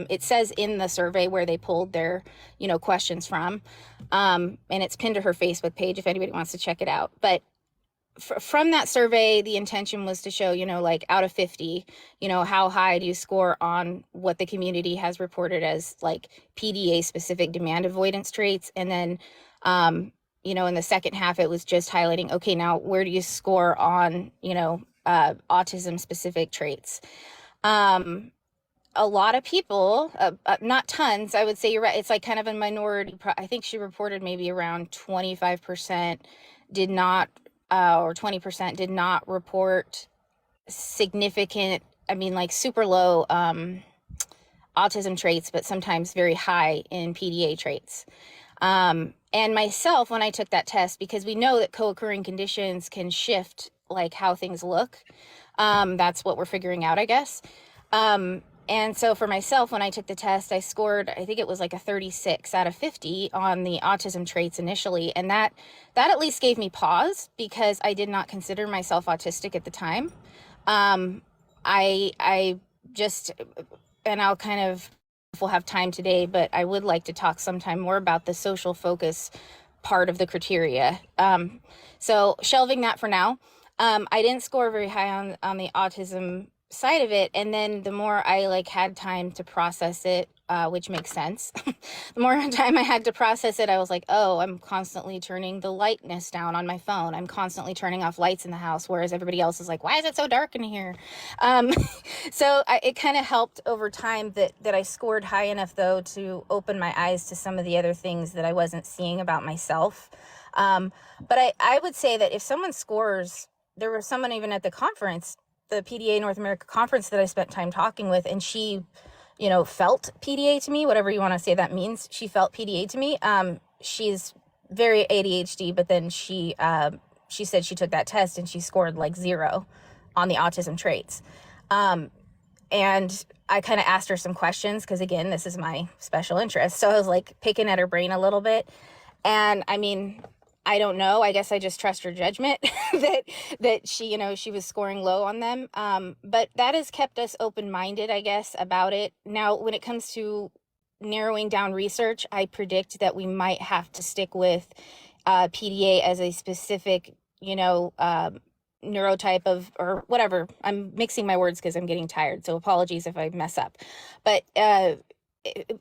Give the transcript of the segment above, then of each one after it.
It says in the survey where they pulled their, questions from, and it's pinned to her Facebook page if anybody wants to check it out. But from that survey, the intention was to show, like out of 50, how high do you score on what the community has reported as like PDA specific demand avoidance traits. And then, in the second half, it was just highlighting, okay, now where do you score on, autism specific traits? A lot of people, not tons, I would say you're right. It's like kind of a minority. I think she reported maybe around 25% did not, or 20% did not report significant, like super low autism traits, but sometimes very high in PDA traits. And myself, when I took that test, because we know that co-occurring conditions can shift like how things look. That's what we're figuring out, I guess. And so for myself, when I took the test, I scored, I think it was like a 36 out of 50 on the autism traits initially. And that at least gave me pause because I did not consider myself autistic at the time. I just, and I'll kind of, if we'll have time today, but I would like to talk sometime more about the social focus part of the criteria. So shelving that for now. I didn't score very high on the autism side of it, and then the more I had time to process it, which makes sense, the more time I had to process it, I was like, oh, I'm constantly turning the lightness down on my phone, I'm constantly turning off lights in the house, whereas everybody else is like, why is it so dark in here? So it kind of helped over time that I scored high enough though to open my eyes to some of the other things that I wasn't seeing about myself. But I would say that if someone scores, there was someone even at the conference, the PDA North America conference, that I spent time talking with, and she, felt PDA to me, whatever you want to say that means. She felt PDA to me. She's very ADHD, but then she said she took that test and she scored 0 on the autism traits. And I kind of asked her some questions because, again, this is my special interest. So I was picking at her brain a little bit. And I mean, I don't know. I guess I just trust her judgment that she, she was scoring low on them. But that has kept us open-minded, I guess, about it. Now, when it comes to narrowing down research, I predict that we might have to stick with PDA as a specific, neurotype of, or whatever. I'm mixing my words because I'm getting tired. So apologies if I mess up. But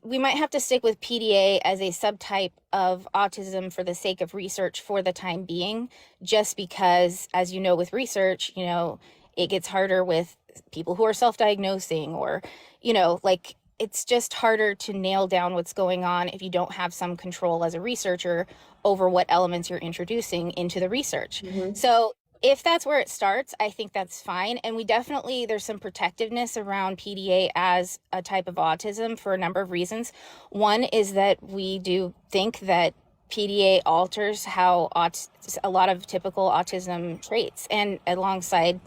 we might have to stick with PDA as a subtype of autism for the sake of research for the time being, just because, as you know, with research, it gets harder with people who are self-diagnosing, or, it's just harder to nail down what's going on if you don't have some control as a researcher over what elements you're introducing into the research. Mm-hmm. So if that's where it starts, I think that's fine. And there's some protectiveness around PDA as a type of autism for a number of reasons. One is that we do think that PDA alters how a lot of typical autism traits, and alongside,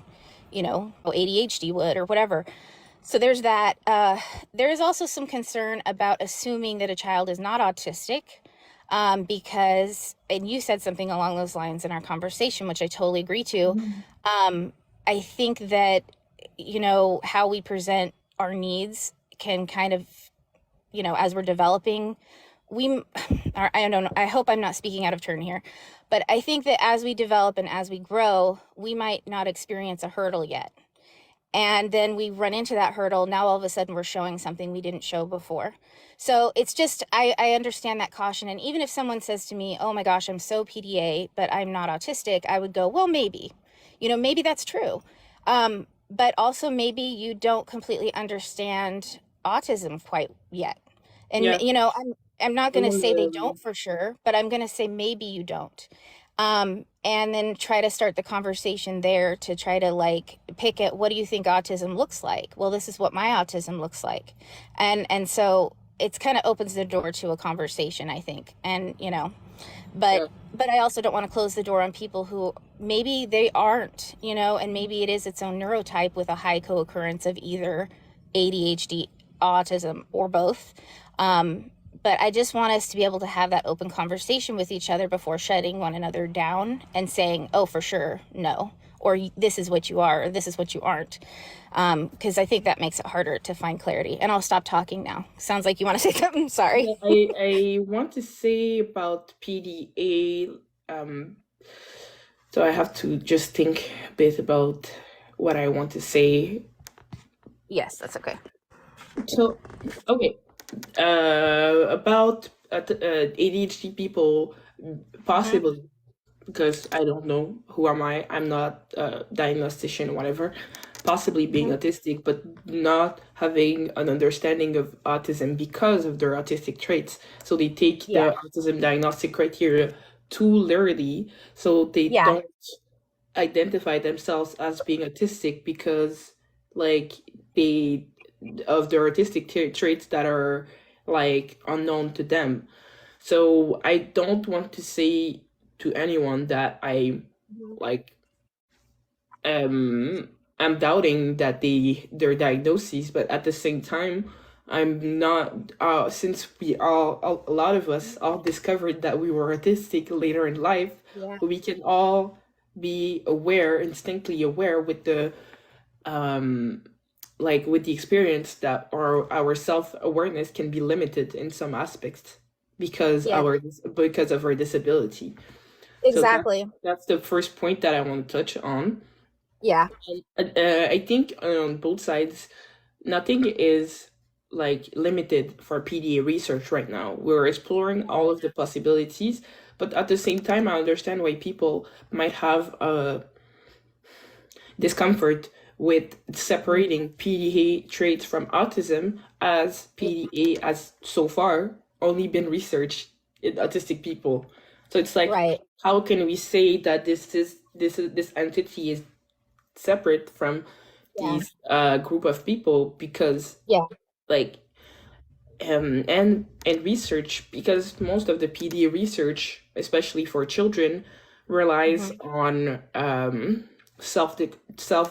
ADHD would or whatever. So there's that. There is also some concern about assuming that a child is not autistic. Because, and you said something along those lines in our conversation, which I totally agree to. Mm-hmm. I think that, how we present our needs can kind of, as we're developing, I don't know, I hope I'm not speaking out of turn here, but I think that as we develop and as we grow, we might not experience a hurdle yet. And then we run into that hurdle. Now, all of a sudden, we're showing something we didn't show before. So it's just, I understand that caution. And even if someone says to me, oh my gosh, I'm so PDA, but I'm not autistic, I would go, well, maybe, maybe that's true. But also maybe you don't completely understand autism quite yet. And, yeah. I'm not going to say they don't for sure, but I'm going to say maybe you don't. And then try to start the conversation there to try to pick at, what do you think autism looks like? Well, this is what my autism looks like. And so it's kind of opens the door to a conversation, I think. And, but I also don't want to close the door on people who maybe they aren't, and maybe it is its own neurotype with a high co-occurrence of either ADHD, autism, or both. But I just want us to be able to have that open conversation with each other before shutting one another down and saying, oh, for sure, no, or this is what you are, or this is what you aren't. Because I think that makes it harder to find clarity. And I'll stop talking now. Sounds like you want to say something. Sorry. Yeah, I want to say about PDA. So I have to just think a bit about what I want to say. Yes, that's okay. So, okay, about ADHD people, Mm-hmm. possibly, because I don't know, who am I? I'm not a diagnostician, whatever. Possibly being Mm-hmm. autistic, but not having an understanding of autism because of their autistic traits. So they take Yeah. the autism diagnostic criteria too literally, so they Yeah. don't identify themselves as being autistic because, like, they of their artistic traits that are like unknown to them. So I don't want to say to anyone that I Mhm. like I'm doubting that their diagnoses, but at the same time, I'm not since we all a lot of us all discovered that we were autistic later in life, Yeah. we can all be aware, instinctively aware with the um with the experience that our self-awareness can be limited in some aspects Yeah. because of our disability. So Exactly. that's the first point that I want to touch on. Yeah. I think on both sides, nothing is like limited for PDA research right now. We're exploring all Right. of the possibilities, but at the same time, I understand why people might have discomfort with Mhm. separating PDA traits from autism, as Yeah. PDA has so far only been researched in autistic people. So it's like, Right. how can we say that this entity is separate from Yeah. these group of people? Because Yeah. like and research, because most of the PD research, especially for children, relies Hmm. on self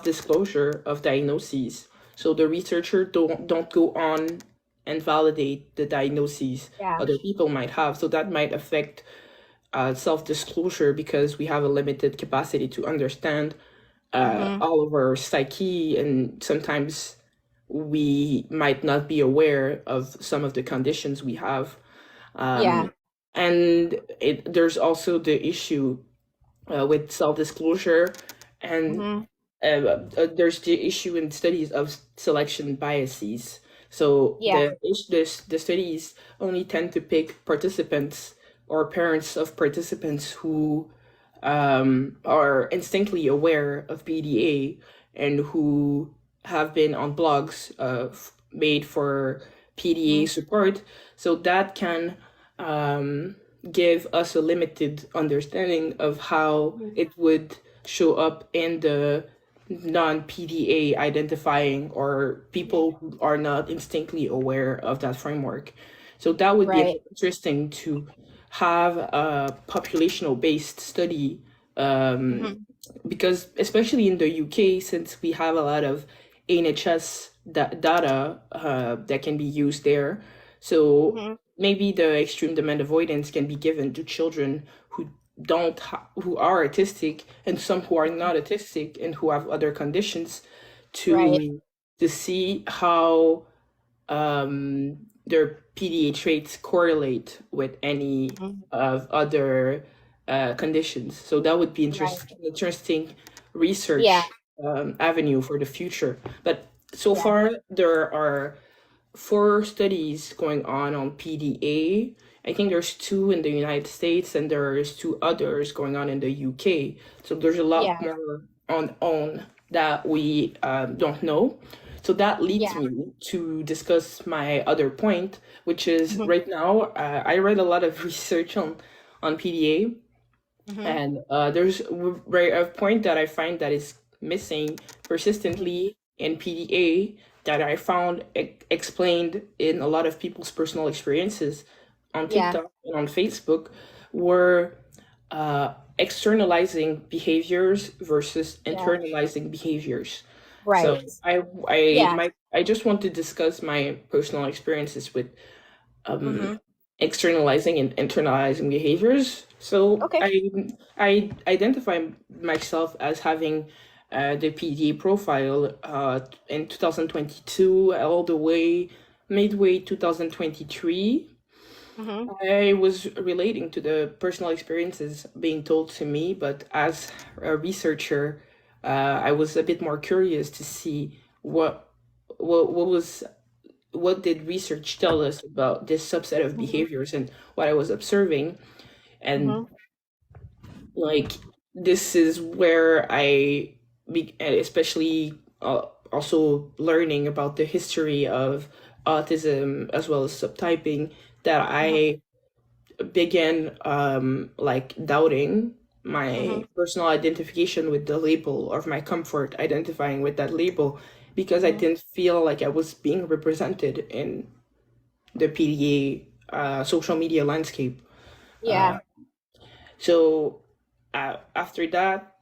disclosure of diagnoses. So the researcher don't go on and validate the diagnoses Yeah. other people might have. So that might affect self disclosure, because we have a limited capacity to understand Hmm. all of our psyche, and sometimes we might not be aware of some of the conditions we have. Yeah. And there's also the issue with self-disclosure, and Hmm. there's the issue in studies of selection biases. So Yeah. the studies only tend to pick participants or parents of participants who are instinctively aware of PDA and who have been on blogs made for PDA Hmm. support. So that can um, give us a limited understanding of how Hmm. it would show up in the non-PDA identifying, or Yeah. people who are not instinctively aware of that framework. So that would be Right. interesting to have a populational based study, um, Hmm. because especially in the UK, since we have a lot of NHS data that can be used there, so Hmm. maybe the extreme demand avoidance can be given to children who are autistic, and some who are not autistic and who have other conditions, Right. to see how their PDA traits correlate with any Hmm. of other conditions. So that would be Right. interesting Yeah. research avenue for the future. But so Yeah. far, there are four studies going on PDA. I think there's two in the United States, and there's two others going on in the UK. So there's a lot Yeah. more on that we don't know. So that leads Yeah. me to discuss my other point, which is Hmm. right now I read a lot of research on PDA, Hmm. and there's a point that I find that is missing persistently in PDA, that I found explained in a lot of people's personal experiences on Yeah. TikTok and on Facebook, were externalizing behaviors versus Yeah. internalizing behaviors. So Right. I Yeah. might I just want to discuss my personal experiences with Hmm. externalizing and internalizing behaviors. So Okay. I identify myself as having the PDA profile in 2022 all the way midway 2023. Mm-hmm. I was relating to the personal experiences being told to me, but as a researcher, I was a bit more curious to see what was what did research tell us about this subset of Mm-hmm. behaviors and what I was observing. And Mm-hmm. like this is where especially also learning about the history of autism as well as subtyping, that I began like doubting Mm-hmm. my personal identification with the label, or my comfort identifying with that label, because I Mm-hmm. didn't feel like I was being represented in the PDA social media landscape. Yeah. So after that,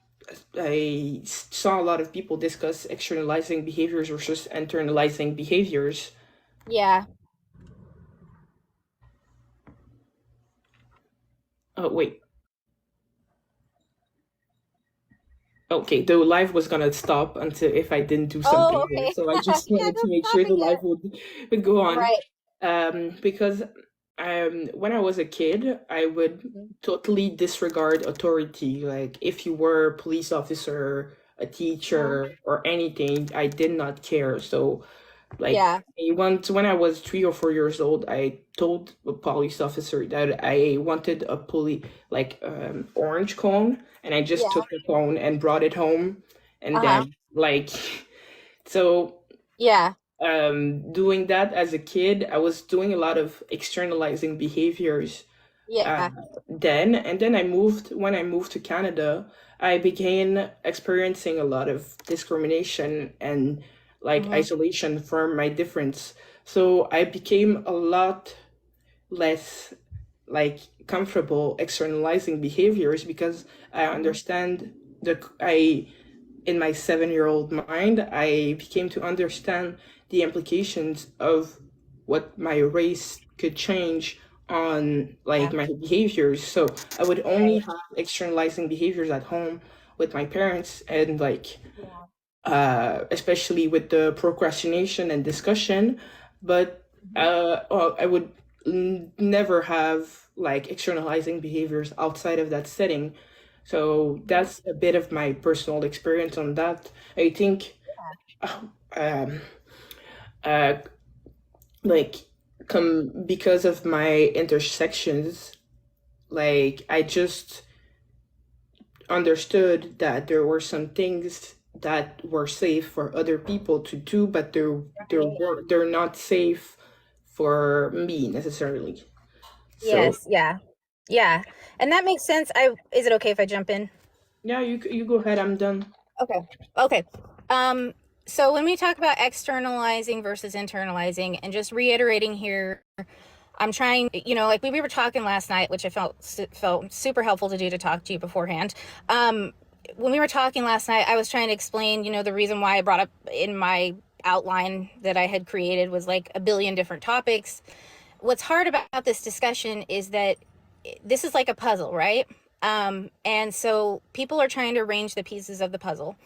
I saw a lot of people discuss externalizing behaviors versus internalizing behaviors. Yeah. Oh, wait. Okay, the live was gonna stop until if I didn't do something Oh, here. okay. So I just Yeah, wanted to don't make stop sure it the live yet. would go on. Right. Because when I was a kid, I would Mhm. totally disregard authority. Like if you were a police officer, a Mhm. teacher, or anything, I did not care. So like Yeah. once when I was 3 or 4 years old, I told a police officer that I wanted a orange cone, and I just Yeah. took the cone and brought it home, and Uh-huh. then so Yeah. doing that as a kid, I was doing a lot of externalizing behaviors uh, Yeah. then, and then when I moved to Canada, I began experiencing a lot of discrimination and like Mm-hmm. isolation from my difference. So I became a lot less like comfortable externalizing behaviors, because I Mm-hmm. understand the I in my 7-year-old mind, I became to understand the implications of what my race could change on like Yeah. my behaviors. So I would only Right. have externalizing behaviors at home with my parents, and like Yeah. especially with the procrastination and discussion. But Mm-hmm. I would never have like externalizing behaviors outside of that setting. So Mm-hmm. that's a bit of my personal experience on that. I think uh, um, uh, like because of my intersections, like I just understood that there were some things that were safe for other people to do, but Right. they're not safe for me necessarily. So Yes. Yeah. Yeah. And that makes sense. Is it okay if I jump in? yeah, you go ahead. I'm done. Okay. Okay. Um, so when we talk about externalizing versus internalizing, and just reiterating here, I'm trying, like we were talking last night, which I felt super helpful to do to talk to you beforehand. Um, when we were talking last night, I was trying to explain, the reason why I brought up in my outline that I had created was like a billion different topics. What's hard about this discussion is that this is like a puzzle, right? And so people are trying to arrange the pieces of the puzzle.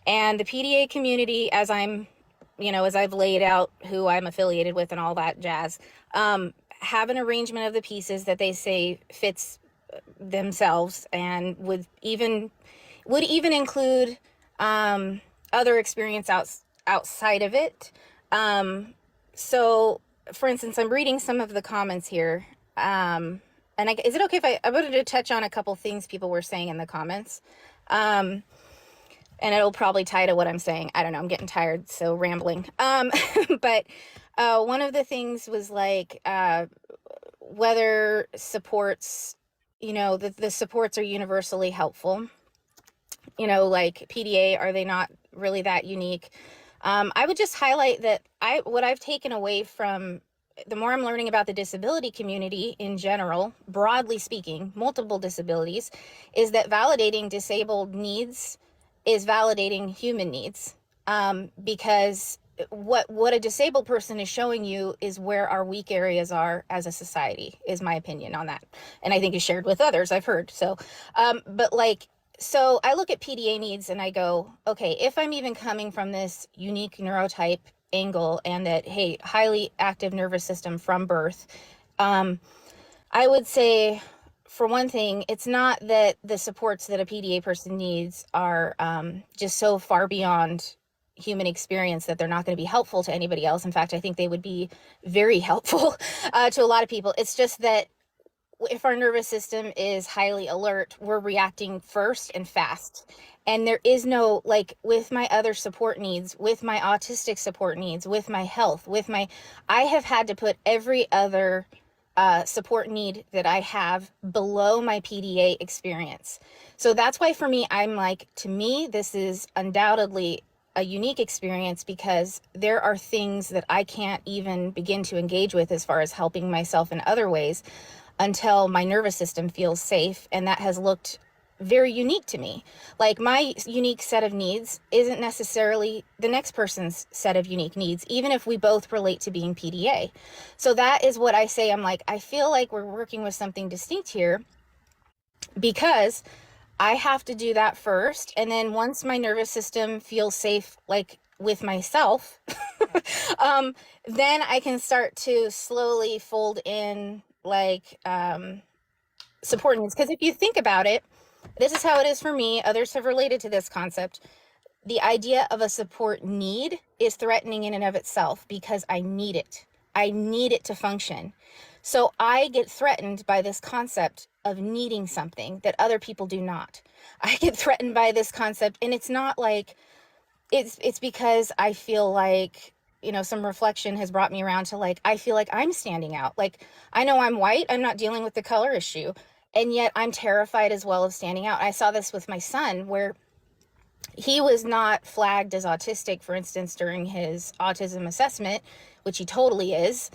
And the PDA community, as I've laid out who I'm affiliated with and all that jazz, have an arrangement of the pieces that they say fits themselves, and would even include other experience outside of it. So, for instance, I'm reading some of the comments here. And is it okay if I wanted to touch on a couple things people were saying in the comments? Um, and it'll probably tie to what I'm saying. I don't know. I'm getting tired, so rambling. But one of the things was like whether supports, the supports are universally helpful. Like PDA, are they not really that unique? I would just highlight that what I've taken away from the more I'm learning about the disability community in general, broadly speaking, multiple disabilities, is that validating disabled needs is validating human needs. Because what a disabled person is showing you is where our weak areas are as a society, is my opinion on that. And I think is shared with others, I've heard. So but like, so I look at PDA needs and I go, okay, if I'm even coming from this unique neurotype angle, and that, hey, highly active nervous system from birth, I would say, for one thing, it's not that the supports that a PDA person needs are just so far beyond human experience that they're not going to be helpful to anybody else. In fact, I think they would be very helpful to a lot of people. It's just that if our nervous system is highly alert, we're reacting first and fast. And there is no, like, with my other support needs, with my autistic support needs, with my health, I have had to put every other support need that I have below my PDA experience. So that's why for me, I'm like, to me, this is undoubtedly a unique experience, because there are things that I can't even begin to engage with as far as helping myself in other ways until my nervous system feels safe. And that has looked very unique to me. Like, my unique set of needs isn't necessarily the next person's set of unique needs, even if we both relate to being PDA. So that is what I say. I'm like, I feel like we're working with something distinct here, because I have to do that first. And then once my nervous system feels safe, like with myself, then I can start to slowly fold in, like, support needs. Because if you think about it, this is how it is for me. Others have related to this concept. The idea of a support need is threatening in and of itself, because I need it. I need it to function. So I get threatened by this concept of needing something that other people do not. I get threatened by this concept, and it's not like, it's because I feel like, some reflection has brought me around to, like, I feel like I'm standing out. Like, I know I'm white, I'm not dealing with the color issue, and yet I'm terrified as well of standing out. I saw this with my son, where he was not flagged as autistic, for instance, during his autism assessment, which he totally is.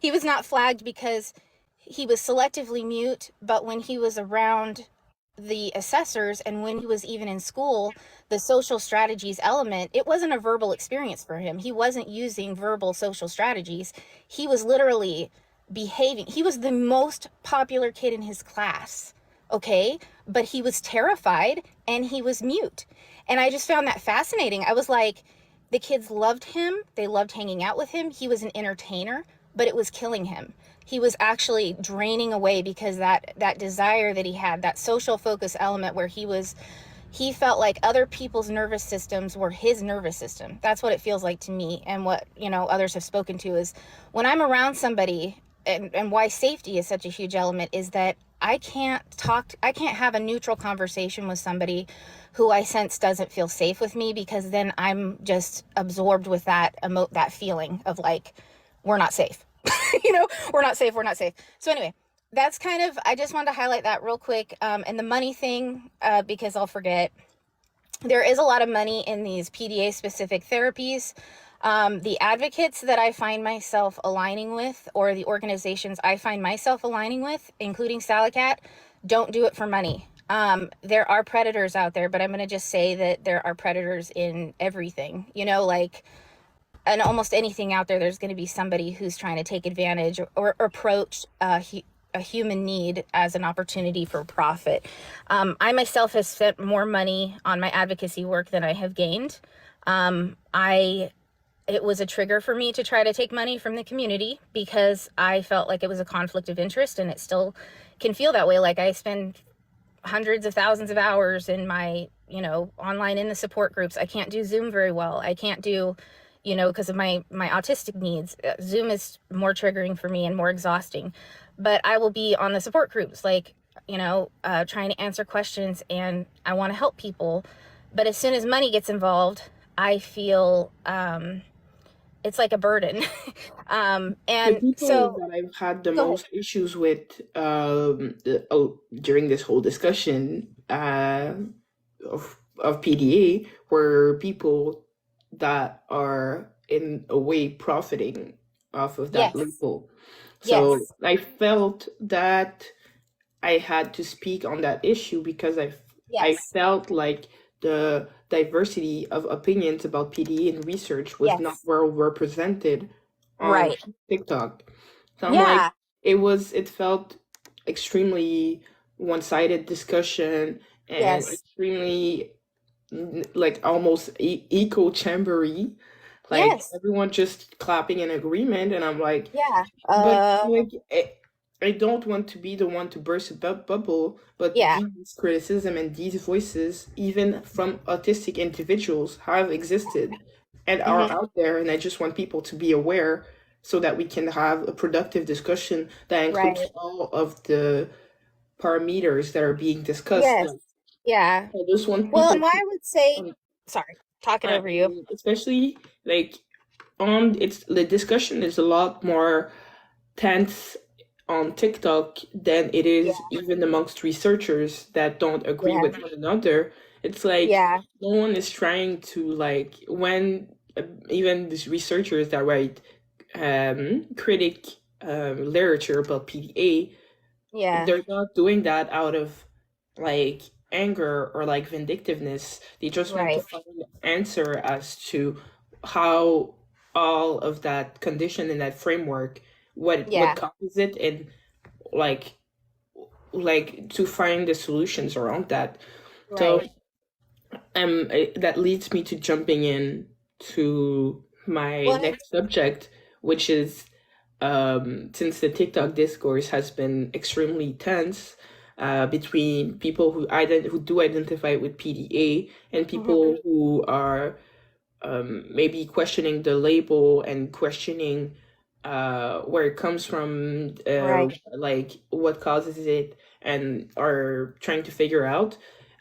He was not flagged because he was selectively mute, but when he was around the assessors and when he was even in school, the social strategies element, it wasn't a verbal experience for him. He wasn't using verbal social strategies. He was literally behaving. He was the most popular kid in his class, okay? But he was terrified and he was mute. And I just found that fascinating. I was like, the kids loved him. They loved hanging out with him. He was an entertainer, but it was killing him. He was actually draining away, because that desire that he had, that social focus element where he felt like other people's nervous systems were his nervous system. That's what it feels like to me. And what, others have spoken to is, when I'm around somebody, and why safety is such a huge element, is that I can't have a neutral conversation with somebody who I sense doesn't feel safe with me, because then I'm just absorbed with that feeling of, like, we're not safe. We're not safe. So anyway, that's kind of, I just wanted to highlight that real quick. And the money thing, because I'll forget, there is a lot of money in these PDA specific therapies. The advocates that I find myself aligning with, or the organizations I find myself aligning with, including Salacat, don't do it for money. There are predators out there, but I'm going to just say that there are predators in everything, like, and almost anything out there, there's going to be somebody who's trying to take advantage or approach a human need as an opportunity for profit. I myself have spent more money on my advocacy work than I have gained. It was a trigger for me to try to take money from the community, because I felt like it was a conflict of interest, and it still can feel that way. Like, I spend hundreds of thousands of hours in my, online in the support groups. I can't do Zoom very well. I can't do, because of my autistic needs. Zoom is more triggering for me and more exhausting. But I will be on the support groups, like, trying to answer questions, and I want to help people. But as soon as money gets involved, I feel it's like a burden. The And people so, that I've had the go ahead. most issues with during this whole discussion of PDA were people that are in a way profiting off of that Yes, loophole. So yes, I felt that I had to speak on that issue, because I yes, felt like the diversity of opinions about PDA and research was not Yes. well represented on Right. TikTok. So I'm like, Yeah. it felt extremely one-sided discussion and Yes. extremely like almost echo chambery, like Yes. everyone just clapping in agreement, and I'm like, Yeah. but like I don't want to be the one to burst a bubble, but Yeah. these criticism and these voices, even from autistic individuals, have existed and are Hmm. out there, and I just want people to be aware so that we can have a productive discussion that includes Right. all of the parameters that are being discussed. Yes. Like, Yeah. I just want Well, people and I to, would say, um, sorry, talking over you. especially like on it's the discussion is a lot more tense on TikTok than it Yeah. is even amongst researchers that don't agree Yeah. with one another. It's like Yeah. no one is trying to like when even these researchers that write critic literature about PDA, Yeah. they're not doing that out of like anger or like vindictiveness. They just want to Right. find an answer as to how all of that condition in that framework, what Yeah. causes it, and like to find the solutions around that. So Right. that leads me to jumping in to my Well, next subject, which is since the TikTok discourse has been extremely tense between people who do identify with PDA and mhm. people who are maybe questioning the label and questioning where it comes from, Right. like what causes it, and are trying to figure out.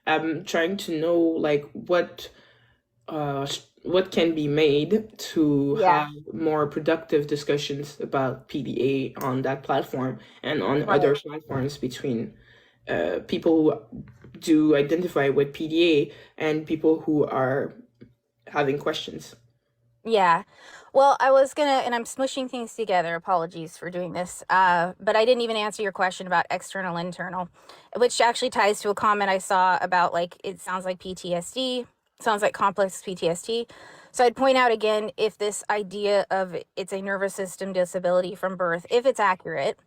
I'm trying to know like what can be made to Yeah. have more productive discussions about PDA on that platform and on Right. other platforms between people who do identify with PDA and people who are having questions. Yeah. Well, I was gonna, and I'm smushing things together. Apologies for doing this. But I didn't even answer your question about external, internal, which actually ties to a comment I saw about like it sounds like PTSD, sounds like complex PTSD. So I'd point out again, if this idea of it's a nervous system disability from birth, if it's accurate,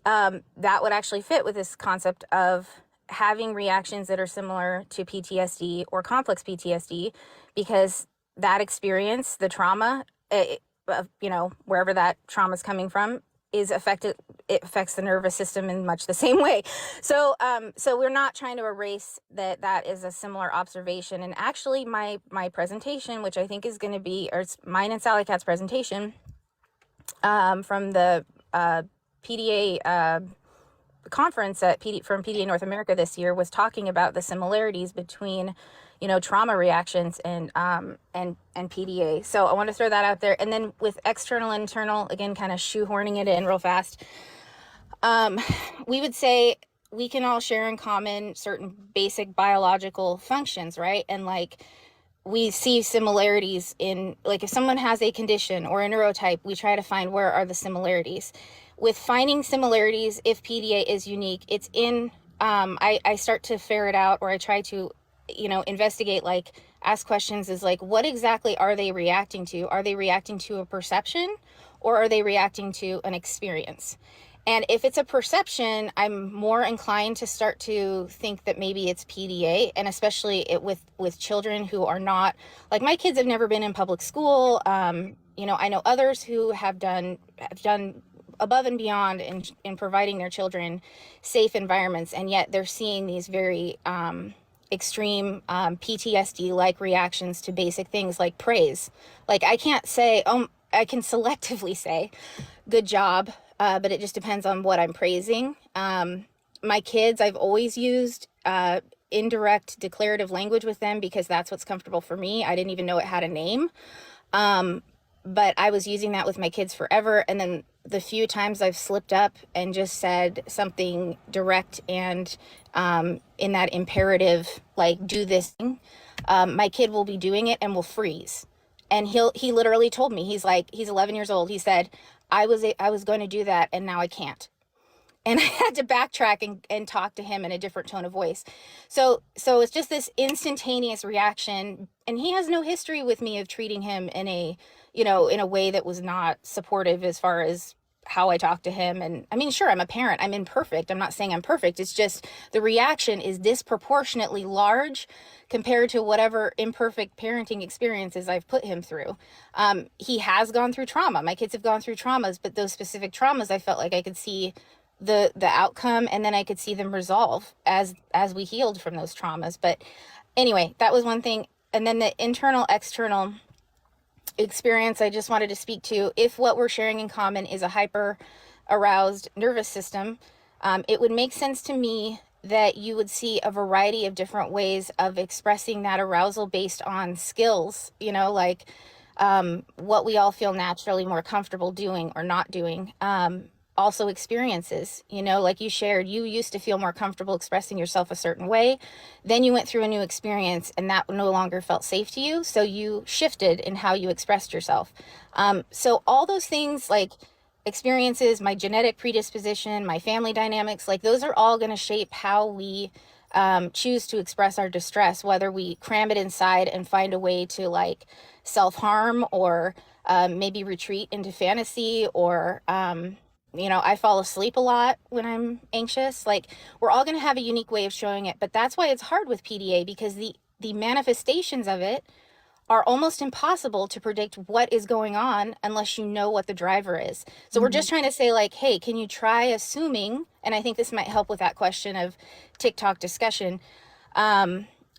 that would actually fit with this concept of having reactions that are similar to PTSD or complex PTSD, because that experience, the trauma, wherever that trauma is coming from, is affected. It affects the nervous system in much the same way. So we're not trying to erase that. That is a similar observation. And actually, my presentation, which I think is going to be, or it's mine and Sally Cat's presentation, from the PDA conference from PDA North America this year, was talking about the similarities between, trauma reactions and PDA. So I want to throw that out there. And then with external, internal, again, kind of shoehorning it in real fast. We would say we can all share in common certain basic biological functions, right? And like we see similarities in, like, if someone has a condition or a neurotype, we try to find where are the similarities. With finding similarities, if PDA is unique, it's in, I start to ferret out, or I try to, investigate, like ask questions, is like, what exactly are they reacting to? Are they reacting to a perception, or are they reacting to an experience? And if it's a perception, I'm more inclined to start to think that maybe it's PDA, and especially with children who are not, like, my kids have never been in public school. I know others who have done above and beyond in providing their children safe environments, and yet they're seeing these very extreme PTSD like reactions to basic things like praise. Like, I can't say, I can selectively say good job, but it just depends on what I'm praising. My kids, I've always used indirect declarative language with them because that's what's comfortable for me. I didn't even know it had a name. But I was using that with my kids forever. And then the few times I've slipped up and just said something direct and in that imperative, like, do this thing, my kid will be doing it and will freeze. And he literally told me, he's 11 years old. He said, I was going to do that and now I can't. and I had to backtrack and talk to him in a different tone of voice. So it's just this instantaneous reaction, and he has no history with me of treating him in a, in a way that was not supportive as far as how I talk to him. And I mean, sure, I'm a parent, I'm imperfect, I'm not saying I'm perfect, it's just the reaction is disproportionately large compared to whatever imperfect parenting experiences I've put him through. He has gone through trauma, my kids have gone through traumas, but those specific traumas I felt like I could see the outcome, and then I could see them resolve as we healed from those traumas. But anyway, that was one thing. And then the internal external experience I just wanted to speak to, if what we're sharing in common is a hyper aroused nervous system, it would make sense to me that you would see a variety of different ways of expressing that arousal based on skills, like what we all feel naturally more comfortable doing or not doing. Also experiences, like you shared, you used to feel more comfortable expressing yourself a certain way, then you went through a new experience and that no longer felt safe to you, so you shifted in how you expressed yourself. So all those things, like experiences, my genetic predisposition, my family dynamics, like those are all going to shape how we choose to express our distress, whether we cram it inside and find a way to like self-harm, or maybe retreat into fantasy, or I fall asleep a lot when I'm anxious. Like, we're all going to have a unique way of showing it, but that's why it's hard with PDA, because the manifestations of it are almost impossible to predict what is going on unless you know what the driver is. So we're Mm-hmm. just trying to say, like, hey, can you try assuming, and I think this might help with that question of TikTok discussion.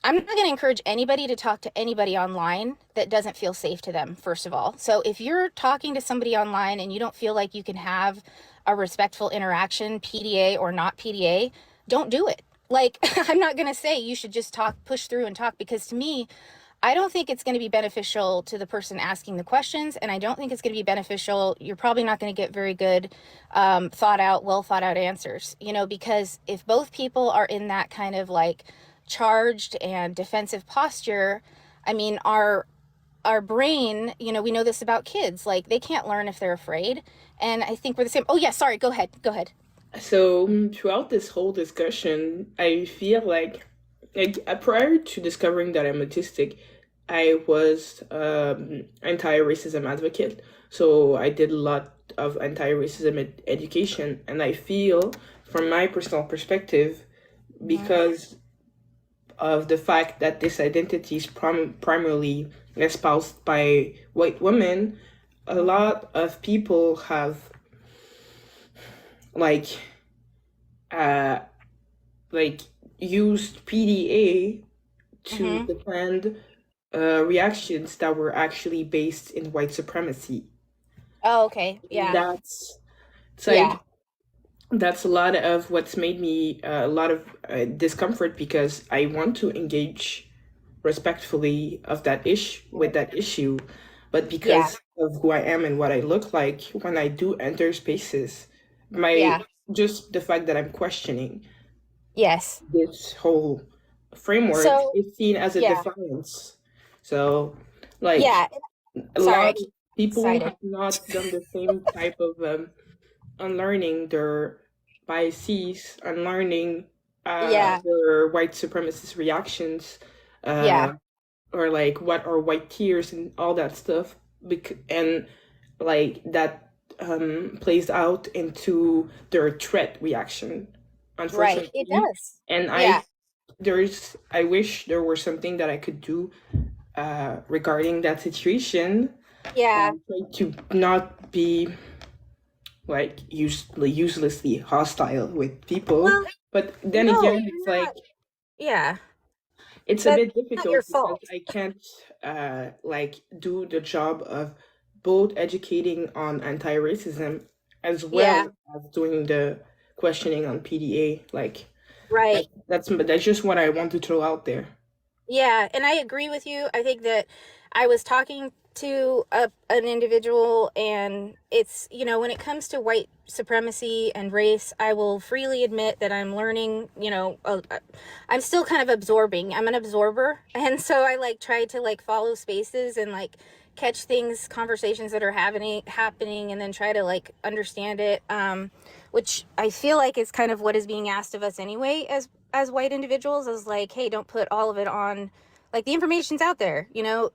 I'm not going to encourage anybody to talk to anybody online that doesn't feel safe to them, first of all. So if you're talking to somebody online and you don't feel like you can have a respectful interaction, PDA or not PDA, don't do it. Like, I'm not going to say you should just push through and talk, because to me, I don't think it's going to be beneficial to the person asking the questions. And I don't think it's going to be beneficial. You're probably not going to get very good, well thought out answers, because if both people are in that kind of like charged and defensive posture, I mean, our brain, we know this about kids, like they can't learn if they're afraid. And I think we're the same. Oh yeah, sorry, go ahead. So throughout this whole discussion, I feel like prior to discovering that I'm autistic, I was anti-racism advocate. So I did a lot of anti-racism education, and I feel, from my personal perspective, Mm-hmm. because of the fact that this identity is primarily espoused by white women, a lot of people have like uh like used PDA to Mm-hmm. defend reactions that were actually based in white supremacy. Oh, okay. And Yeah. it's Yeah. like that's a lot of what's made me a lot of discomfort, because I want to engage respectfully of that issue with that issue, but Yeah. because of who I am and what I look like when I do enter spaces, my Yeah. just the fact that I'm questioning Yes. this whole framework So, is seen as a yeah. defiance. So, like, Yeah. a Sorry, lot I of keep people excited. have not done the same type of unlearning their biases, unlearning Yeah. their white supremacist reactions, Yeah. uh, or like what are white tears and all that stuff. And like that plays out into their threat reaction, Right. It unfortunately. does. And Yeah. I wish there was something that I could do regarding that situation, Yeah. try to not be like uselessly hostile with people. Well, But then no, again, you're it's like not. Yeah. it's a That's bit not your difficult because fault. I can't like do the job of both educating on anti-racism as well Yeah. as doing the questioning on PDA. Like Right. that's just what I want to throw out there. Yeah, and I agree with you. I think that I was talking to an individual, and it's, when it comes to white supremacy and race, I will freely admit that I'm learning, I'm still kind of absorbing. I'm an absorber. And so I like try to like follow spaces and like catch things, conversations that are happening, and then try to like understand it. Which I feel like is kind of what is being asked of us anyway, as white individuals, is like, hey, don't put all of it on, like, the information's out there,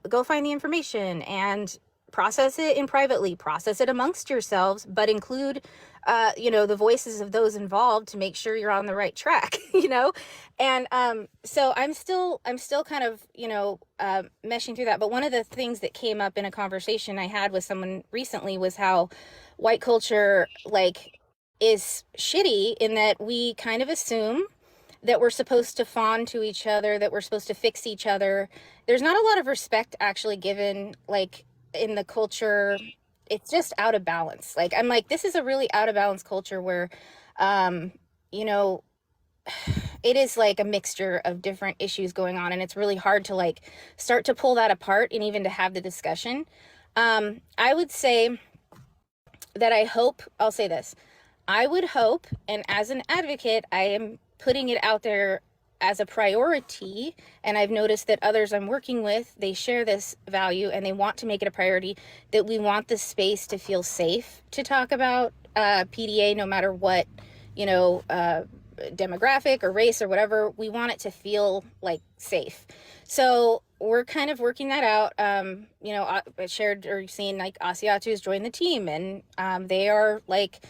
go find the information and process it in privately, process it amongst yourselves, but include the voices of those involved to make sure you're on the right track. And so I'm still kind of meshing through that. But one of the things that came up in a conversation I had with someone recently was how white culture, like, is shitty in that we kind of assume that we're supposed to fawn to each other, that we're supposed to fix each other. There's not a lot of respect actually given, like, in the culture. It's just out of balance. Like, I'm like, this is a really out of balance culture where, you know, it is like a mixture of different issues going on, and it's really hard to like start to pull that apart and even to have the discussion. I would say that I'll say this. I would hope, and as an advocate, I am putting it out there as a priority, and I've noticed that others I'm working with, they share this value and they want to make it a priority, that we want the space to feel safe to talk about PDA, no matter what, demographic or race or whatever. We want it to feel like safe. So we're kind of working that out. I shared, or seen, like, Asiatu's joined the team, and they are like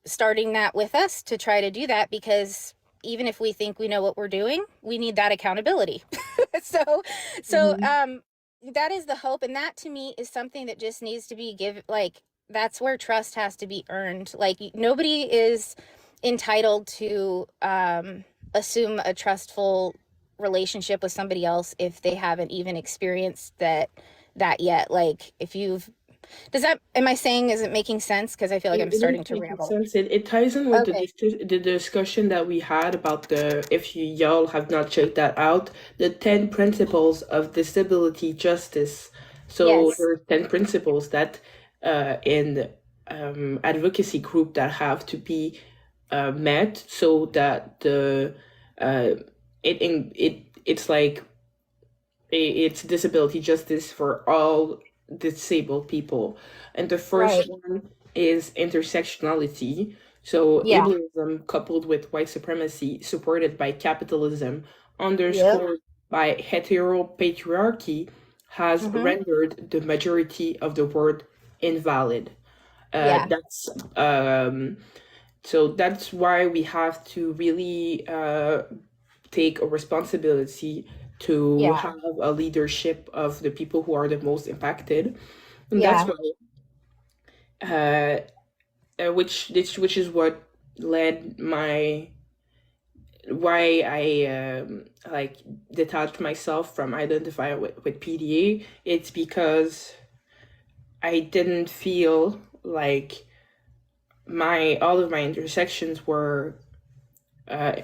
starting that with us to try to do that, because even if we think we know what we're doing, we need that accountability. so so Mm-hmm. that is the hope, and that to me is something that just needs to be like, that's where trust has to be earned. Like, nobody is entitled to assume a trustful relationship with somebody else if they haven't even experienced that yet. Like, if you've am I saying, is it making sense? Because I feel like I'm It is starting to making ramble. sense. It ties in with Okay. the discussion that we had about if y'all have not checked that out, the 10 principles of disability justice. So Yes. there are 10 principles that in advocacy group that have to be met, so that uh, it's like it's disability justice for all disabled people. And the first Right. one is intersectionality. So Yeah. ableism coupled with white supremacy, supported by capitalism, Yep. underscored by heteropatriarchy, has Mm-hmm. rendered the majority of the world invalid. Yeah. That's so that's why we have to really take a responsibility to Yeah. have a leadership of the people who are the most impacted. And that's Yeah. why uh, which is what led my why I like detached myself from identifying with PDA. It's because I didn't feel like my all of my intersections were uh,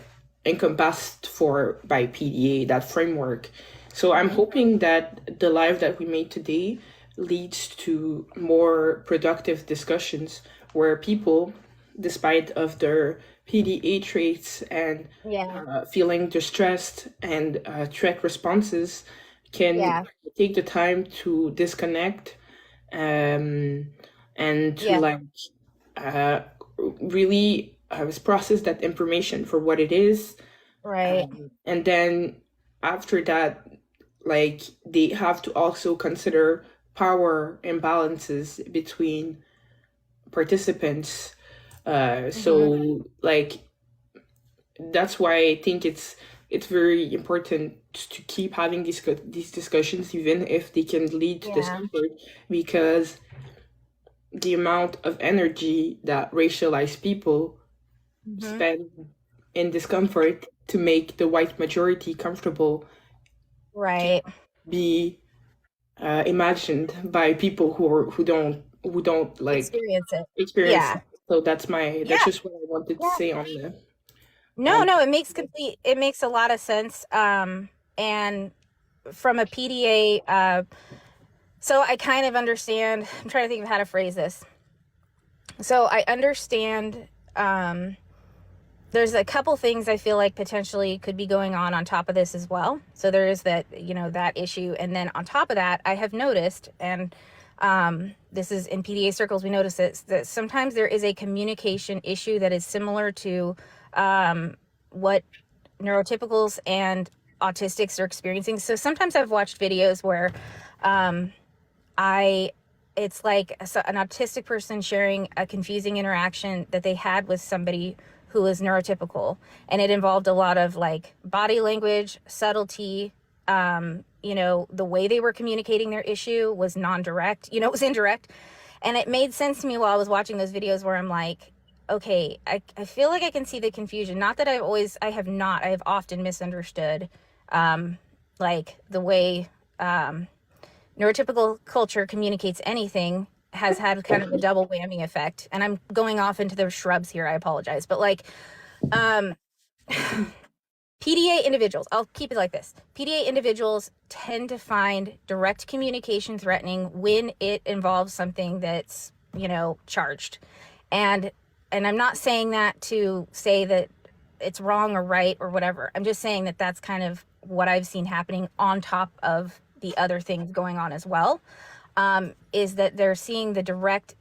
encompassed for by PDA, that framework. So I'm Mm-hmm. hoping that the live that we made today leads to more productive discussions where people, despite of their PDA traits and Yeah. feeling distressed and threat responses, can Yeah. take the time to disconnect um, and to Yeah. like uh, really process that information for what it is. Right. And then after that, like they have to also consider power imbalances between participants. Mm-hmm. So like that's why I think it's very important to keep having these discussions, even if they can lead to Yeah. discomfort, because the amount of energy that racialized people Mm-hmm. spend in discomfort to make the white majority comfortable Right. be imagined by people who don't like Experience it. experience Yeah. that. So that's Yeah. just what I wanted to Yeah. say on the No, on no, it makes a lot of sense. And from a PDA, so I kind of understand. I'm trying to think of how to phrase this. So I understand there's a couple things I feel like potentially could be going on top of this as well. So there is that, that issue. And then on top of that, I have noticed, and this is in PDA circles, we notice that sometimes there is a communication issue that is similar to what neurotypicals and autistics are experiencing. So sometimes I've watched videos where it's like an autistic person sharing a confusing interaction that they had with somebody who was neurotypical, and it involved a lot of like body language, subtlety. The way they were communicating their issue was non-direct, it was indirect. And it made sense to me while I was watching those videos where I'm like, okay, I feel like I can see the confusion. Not that I have often misunderstood like the way neurotypical culture communicates anything has had kind of a double whammy effect. And I'm going off into the shrubs here. I apologize. But like PDA individuals, I'll keep it like this. PDA individuals tend to find direct communication threatening when it involves something that's, charged. And I'm not saying that to say that it's wrong or right or whatever. I'm just saying that that's kind of what I've seen happening on top of the other things going on as well, is that they're seeing the direct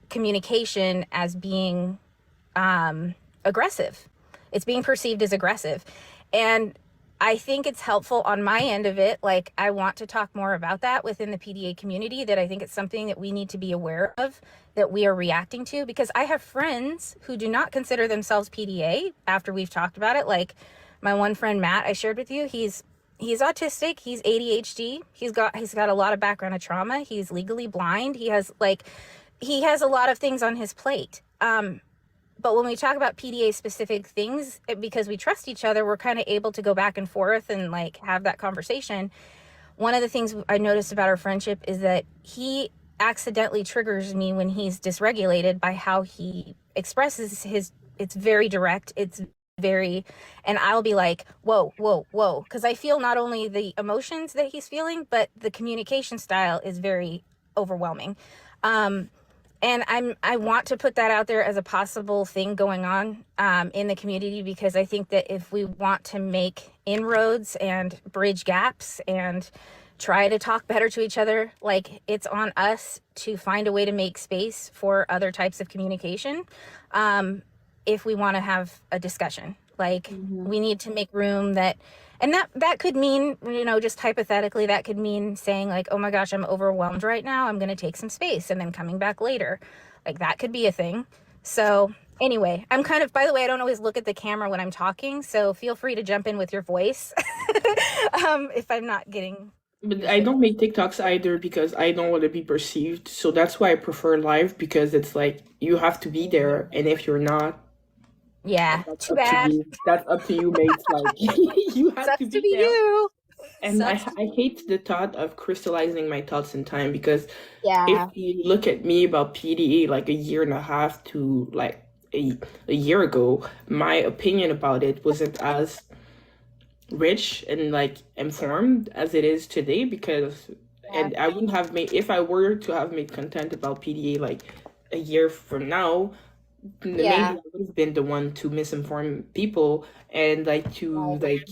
communication as being aggressive. It's being perceived as aggressive. And I think it's helpful on my end of it. Like, I want to talk more about that within the PDA community, that I think it's something that we need to be aware of, that we are reacting to, because I have friends who do not consider themselves PDA after we've talked about it. Like my one friend, Matt, I shared with you, he's autistic, he's ADHD, he's got a lot of background of trauma, he's legally blind, he has a lot of things on his plate. But when we talk about PDA specific things, because we trust each other, we're kind of able to go back and forth and like have that conversation. One of the things I noticed about our friendship is that he accidentally triggers me when he's dysregulated by how he expresses it's very direct. And I'll be like, whoa, whoa, whoa. Because I feel not only the emotions that he's feeling, but the communication style is very overwhelming. And I want to put that out there as a possible thing going on in the community, because I think that if we want to make inroads and bridge gaps and try to talk better to each other, like, it's on us to find a way to make space for other types of communication. If we want to have a discussion, like, we need to make room and that could mean, just hypothetically, that could mean saying like, oh my gosh, I'm overwhelmed right now, I'm going to take some space, and then coming back later. Like, that could be a thing. So anyway, I'm kind of, by the way, I don't always look at the camera when I'm talking, so feel free to jump in with your voice if I'm not getting. But I don't make TikToks either because I don't want to be perceived. So that's why I prefer live, because it's like you have to be there, and if you're not, Yeah, that's too up to bad. you. That's up to you, mate. Like you have Sucks to to be be there. you. And Sucks to I hate the thought of crystallizing my thoughts in time, because if Yeah, you look at me about PDA like a year and a half to like a year ago, my opinion about it wasn't as rich and like informed as it is today, because yeah, and I wouldn't have made, if I were to have made content about PDA like a year from now, maybe I yeah, would have been the one to misinform people and like to right. like,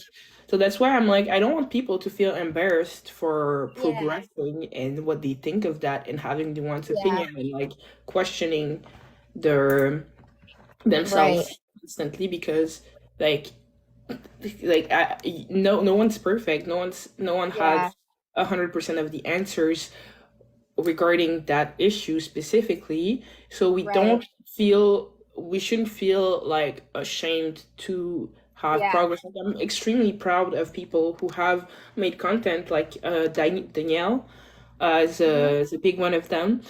so that's why I'm like, I don't want people to feel embarrassed for Yeah, progressing and what they think of that and having the one's yeah, opinion and like questioning their right. themselves constantly, because like no one's perfect, no one Yeah, has 100% of the answers regarding that issue specifically. So right. we shouldn't feel like ashamed to have Yeah. progress. Like, I'm extremely proud of people who have made content like Danielle, Mm-hmm. as a big one of them,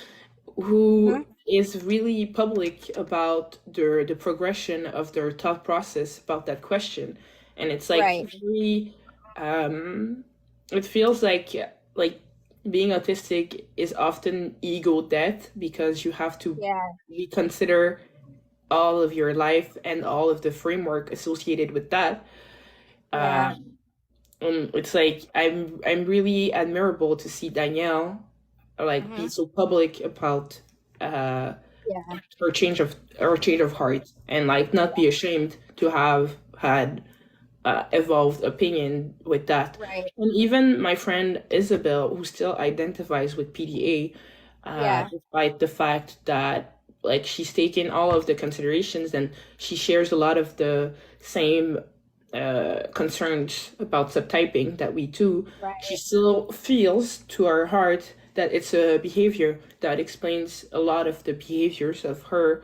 Mm-hmm. who is really public about the progression of their thought process about that question. And it's like Right. very um it feels like being autistic is often ego death, because you have to Yeah. reconsider all of your life and all of the framework associated with that. Yeah. um it's like I'm really admirable to see Danielle like be Mm-hmm. so public about uh Yeah. her change of or change of heart, and like not be ashamed to have had evolved opinion with that. Right. And even my friend Isabel, who still identifies with PDA, Yeah. despite the fact that like she's taken all of the considerations and she shares a lot of the same concerns about subtyping that we do, she Right. still feels to her heart that it's a behavior that explains a lot of the behaviors of her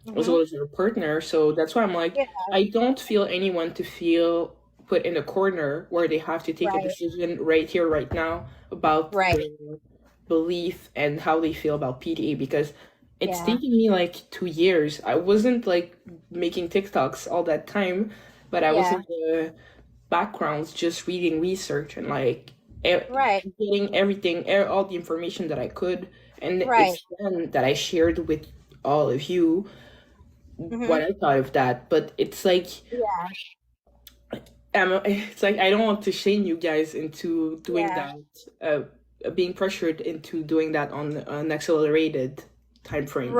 as Mm-hmm. well as her partner. So that's why I'm like, Yeah. I don't feel anyone to feel put in a corner where they have to take a Right. decision right here, right now about Right. their belief and how they feel about PDA because it's Yeah. taken me like 2 years. I wasn't like making TikToks all that time, but I was Yeah. in the backgrounds just reading research and like Right. getting everything, all the information that I could. And Right. it's then that I shared with all of you Mm-hmm. what I thought of that. But it's like Yeah. it's like I don't want to shame you guys into doing Yeah. that, being pressured into doing that on an accelerated time frame.